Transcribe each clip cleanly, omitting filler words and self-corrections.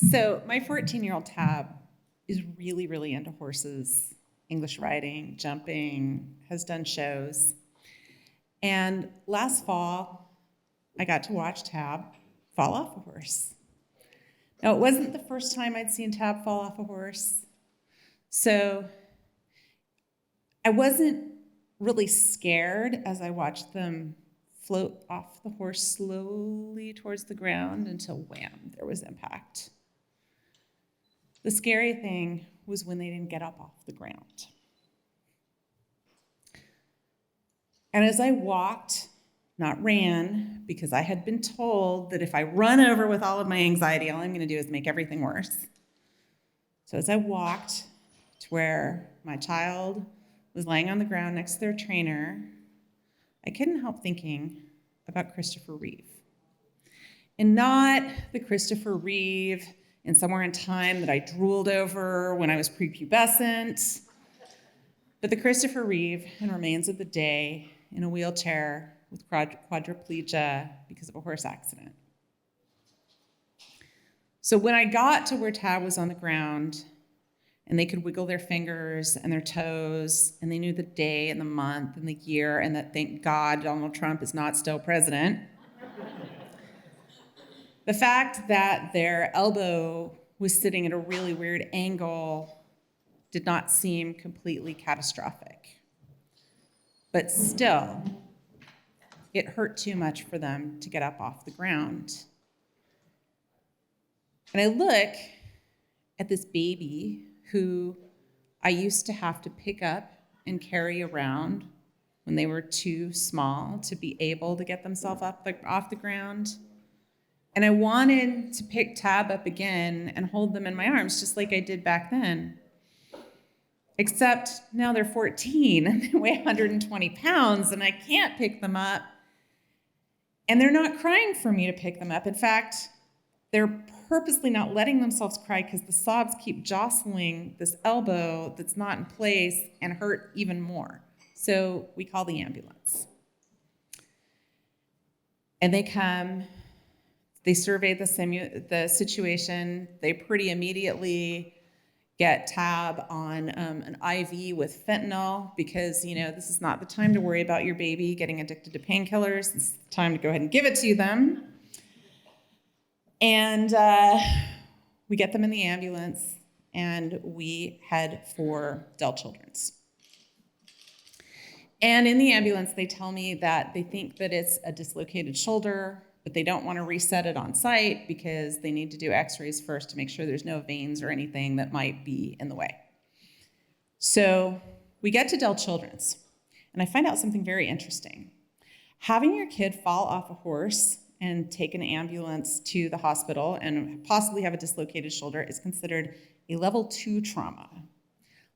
So my 14-year-old Tab is really, really into horses, English riding, jumping, has done shows. And last fall, I got to watch Tab fall off a horse. Now, it wasn't the first time I'd seen Tab fall off a horse. So I wasn't really scared as I watched them float off the horse slowly towards the ground until wham, there was impact. The scary thing was when they didn't get up off the ground. And as I walked, not ran, because I had been told that if I run over with all of my anxiety, all I'm going to do is make everything worse. So as I walked to where my child was laying on the ground next to their trainer, I couldn't help thinking about Christopher Reeve. And not the Christopher Reeve in Somewhere in Time that I drooled over when I was prepubescent, but the Christopher Reeve in Remains of the Day in a wheelchair with quadriplegia because of a horse accident. So when I got to where Tab was on the ground and they could wiggle their fingers and their toes and they knew the day and the month and the year and that thank God Donald Trump is not still president, the fact that their elbow was sitting at a really weird angle did not seem completely catastrophic. But still, it hurt too much for them to get up off the ground. And I look at this baby who I used to have to pick up and carry around when they were too small to be able to get themselves off the ground. And I wanted to pick Tab up again and hold them in my arms, just like I did back then. Except now they're 14 and they weigh 120 pounds and I can't pick them up. And they're not crying for me to pick them up. In fact, they're purposely not letting themselves cry because the sobs keep jostling this elbow that's not in place and hurt even more. So we call the ambulance. And they come. They survey the situation. They pretty immediately get Tab on an IV with fentanyl because, this is not the time to worry about your baby getting addicted to painkillers. It's the time to go ahead and give it to them. And we get them in the ambulance and we head for Dell Children's. And in the ambulance, they tell me that they think that it's a dislocated shoulder, but they don't want to reset it on site because they need to do x-rays first to make sure there's no veins or anything that might be in the way. So we get to Dell Children's, and I find out something very interesting. Having your kid fall off a horse and take an ambulance to the hospital and possibly have a dislocated shoulder is considered a level 2 trauma.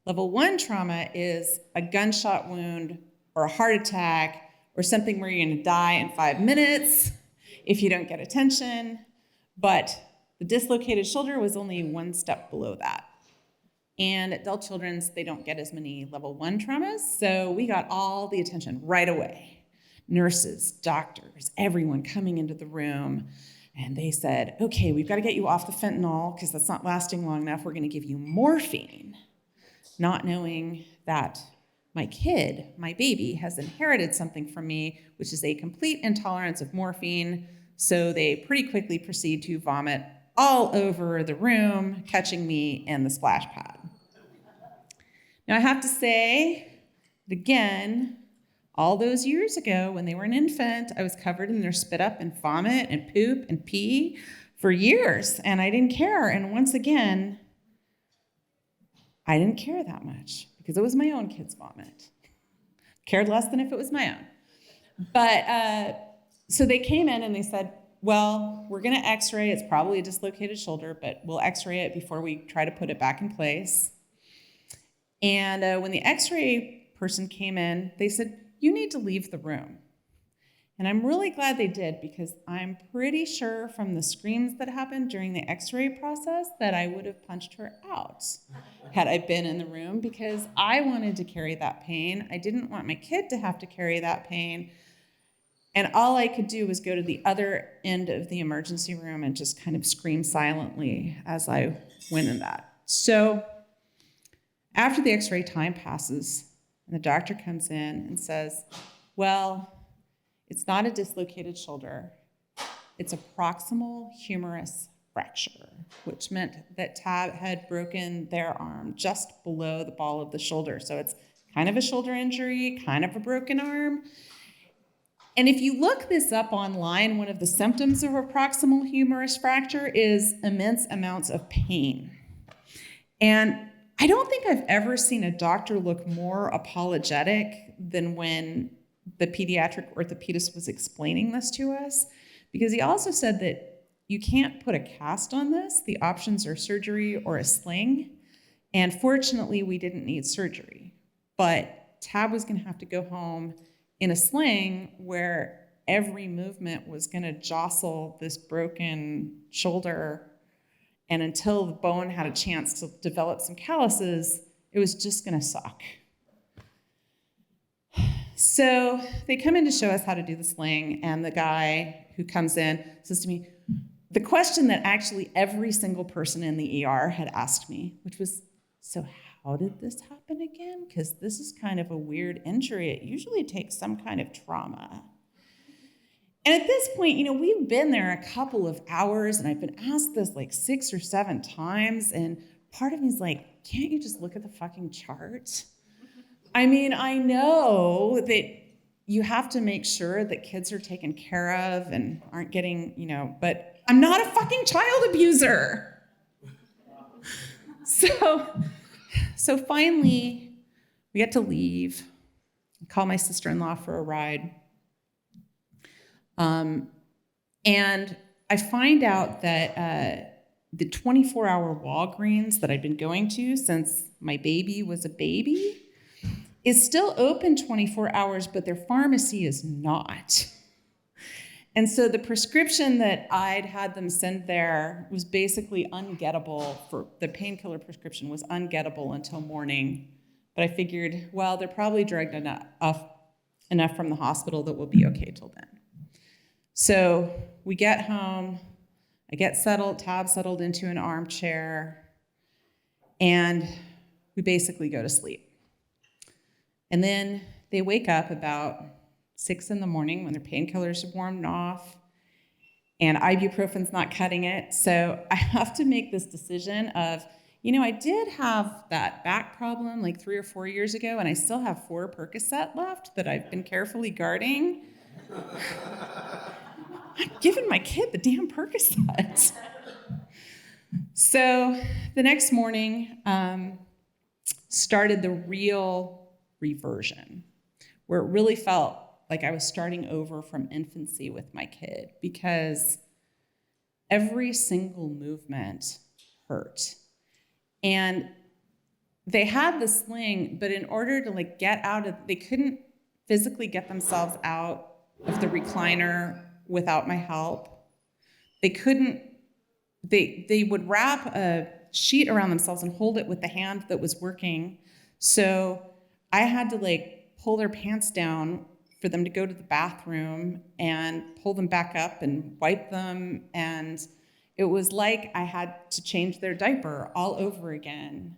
Level 1 trauma is a gunshot wound or a heart attack or something where you're going to die in 5 minutes if you don't get attention, but the dislocated shoulder was only one step below that. And at Dell Children's, they don't get as many level 1 traumas, so we got all the attention right away. Nurses, doctors, everyone coming into the room, and they said, okay, we've got to get you off the fentanyl because that's not lasting long enough. We're going to give you morphine, not knowing that my kid, my baby, has inherited something from me, which is a complete intolerance of morphine. So they pretty quickly proceed to vomit all over the room, catching me in the splash pad. Now I have to say that again, all those years ago when they were an infant, I was covered in their spit up and vomit and poop and pee for years, and I didn't care. And once again, I didn't care that much because it was my own kid's vomit. Cared less than if it was my own. But so they came in and they said, well, we're going to x-ray. It's probably a dislocated shoulder, but we'll x-ray it before we try to put it back in place. And when the x-ray person came in, they said, you need to leave the room. And I'm really glad they did because I'm pretty sure from the screams that happened during the x-ray process that I would have punched her out had I been in the room because I wanted to carry that pain. I didn't want my kid to have to carry that pain. And all I could do was go to the other end of the emergency room and just kind of scream silently as I went in that. So after the x-ray time passes, and the doctor comes in and says, well, it's not a dislocated shoulder. It's a proximal humerus fracture, which meant that Tab had broken their arm just below the ball of the shoulder. So it's kind of a shoulder injury, kind of a broken arm. And if you look this up online, one of the symptoms of a proximal humerus fracture is immense amounts of pain. And I don't think I've ever seen a doctor look more apologetic than when the pediatric orthopedist was explaining this to us, because he also said that you can't put a cast on this. The options are surgery or a sling. And fortunately, we didn't need surgery. But Tab was going to have to go home in a sling where every movement was going to jostle this broken shoulder. And until the bone had a chance to develop some calluses, it was just going to suck. So they come in to show us how to do the sling, and the guy who comes in says to me, the question that actually every single person in the ER had asked me, which was, so how did this happen again? Because this is kind of a weird injury. It usually takes some kind of trauma. And at this point, we've been there a couple of hours, and I've been asked this like 6 or 7 times, and part of me is like, can't you just look at the fucking chart? I mean, I know that you have to make sure that kids are taken care of and aren't getting, but I'm not a fucking child abuser. So finally, we get to leave. I call my sister-in-law for a ride. And I find out that the 24-hour Walgreens that I've been going to since my baby was a baby is still open 24 hours, but their pharmacy is not. And so the prescription that I'd had them send there was basically ungettable. For the painkiller prescription was ungettable until morning. But I figured, well, they're probably drugged enough from the hospital that we'll be okay till then. So we get home, I get Tab settled into an armchair, and we basically go to sleep. And then they wake up about 6 in the morning when their painkillers have worn off, and ibuprofen's not cutting it. So I have to make this decision of, I did have that back problem like 3 or 4 years ago, and I still have 4 Percocet left that I've been carefully guarding. I'm giving my kid the damn Percocet. So the next morning started the real reversion, where it really felt like I was starting over from infancy with my kid, because every single movement hurt. And they had the sling, but in order to get out of, they couldn't physically get themselves out of the recliner without my help. They would wrap a sheet around themselves and hold it with the hand that was working. So I had to pull their pants down for them to go to the bathroom and pull them back up and wipe them. And it was like I had to change their diaper all over again.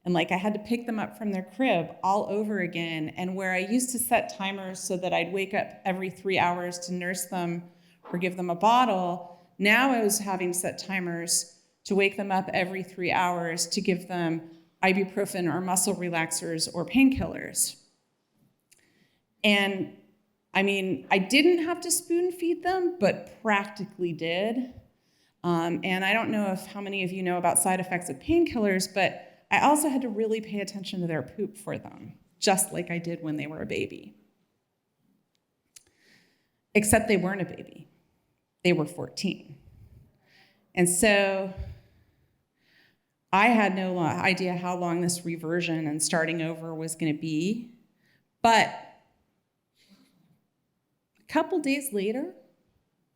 And I had to pick them up from their crib all over again. And where I used to set timers so that I'd wake up every 3 hours to nurse them or give them a bottle, now I was having set timers to wake them up every 3 hours to give them ibuprofen or muscle relaxers or painkillers. And I mean, I didn't have to spoon feed them, but practically did. And I don't know how many of you know about side effects of painkillers, but I also had to really pay attention to their poop for them, just like I did when they were a baby. Except they weren't a baby. They were 14. And so I had no idea how long this reversion and starting over was going to be. But a couple days later,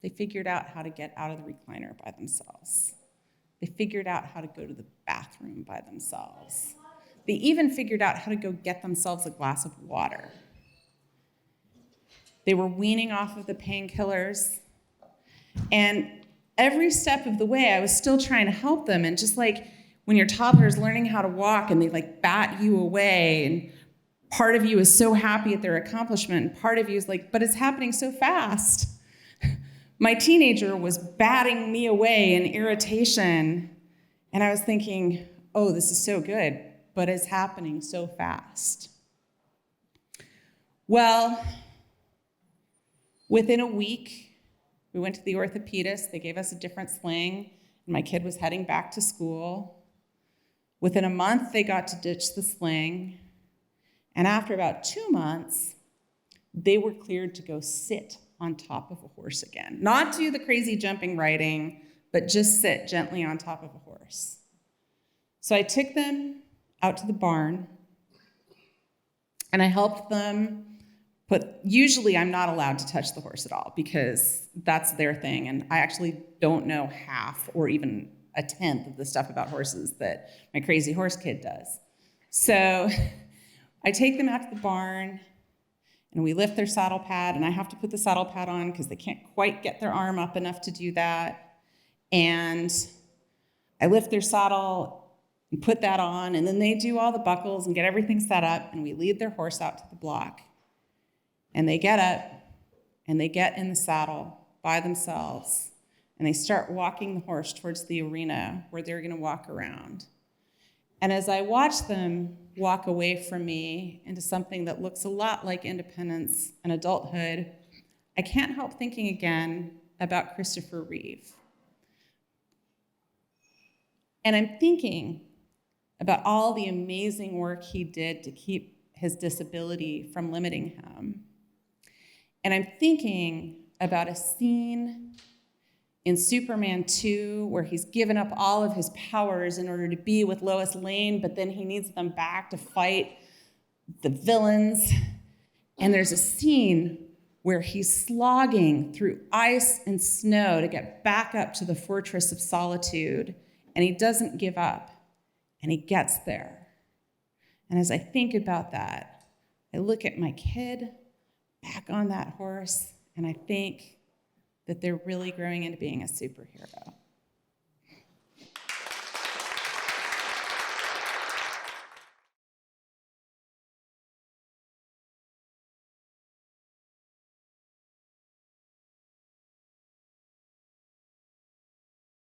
they figured out how to get out of the recliner by themselves. They figured out how to go to the bathroom by themselves. They even figured out how to go get themselves a glass of water. They were weaning off of the painkillers. And every step of the way, I was still trying to help them. And just like when your toddler's learning how to walk and they like bat you away, and part of you is so happy at their accomplishment, and part of you is like, but it's happening so fast. My teenager was batting me away in irritation. And I was thinking, oh, this is so good, but it's happening so fast. Well, within a week, we went to the orthopedist. They gave us a different sling, and my kid was heading back to school. Within a month, they got to ditch the sling. And after about 2 months, they were cleared to go sit on top of a horse again. Not do the crazy jumping riding, but just sit gently on top of a horse. So I took them out to the barn, and I helped them usually I'm not allowed to touch the horse at all because that's their thing, and I actually don't know half or even a tenth of the stuff about horses that my crazy horse kid does. So I take them out to the barn, and we lift their saddle pad, and I have to put the saddle pad on because they can't quite get their arm up enough to do that. And I lift their saddle and put that on, and then they do all the buckles and get everything set up, and we lead their horse out to the block. And they get up, and they get in the saddle by themselves, and they start walking the horse towards the arena where they're going to walk around. And as I watch them walk away from me into something that looks a lot like independence and adulthood, I can't help thinking again about Christopher Reeve. And I'm thinking about all the amazing work he did to keep his disability from limiting him. And I'm thinking about a scene in Superman 2 where he's given up all of his powers in order to be with Lois Lane, but then he needs them back to fight the villains. And there's a scene where he's slogging through ice and snow to get back up to the Fortress of Solitude, and he doesn't give up, and he gets there. And as I think about that, I look at my kid back on that horse, and I think that they're really growing into being a superhero.